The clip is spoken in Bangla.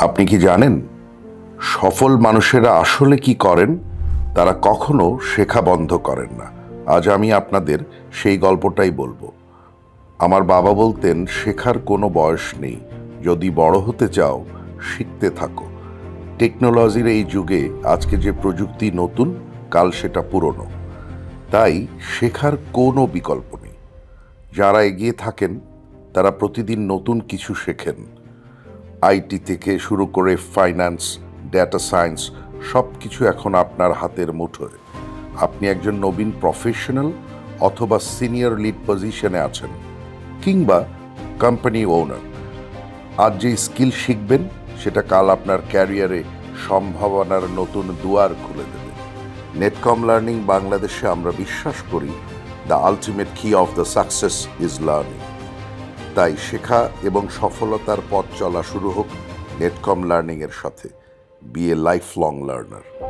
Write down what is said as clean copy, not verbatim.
আপনি কি জানেন সফল মানুষেরা আসলে কি করেন? তারা কখনো শেখা বন্ধ করেন না। আজ আমি আপনাদের সেই গল্পটাই বলবো। আমার বাবা বলতেন, শেখার কোনো বয়স নেই, যদি বড় হতে চাও শিখতে থাকো। টেকনোলজির এই যুগে আজকে যে প্রযুক্তি নতুন, কাল সেটা পুরনো। তাই শেখার কোনো বিকল্প নেই। যারা এগিয়ে থাকেন তারা প্রতিদিন নতুন কিছু শেখেন। আইটি থেকে শুরু করে ফাইন্যান্স, ডেটা সায়েন্স, সব কিছু এখন আপনার হাতের মুঠোয়। আপনি একজন নবীন প্রফেশনাল অথবা সিনিয়র লিড পজিশনে আছেন, কিংবা কোম্পানি ওনার। আজ যে স্কিল শিখবেন সেটা কাল আপনার ক্যারিয়ারে সম্ভাবনার নতুন দুয়ার খুলে দেবে। নেটকম লার্নিং বাংলাদেশে আমরা বিশ্বাস করি, দ্য আলটিমেট কি of the success is learning. তাই শেখা এবং সফলতার পথ চলা শুরু হোক নেটকম লার্নিং এর সাথে। Be a life long learner.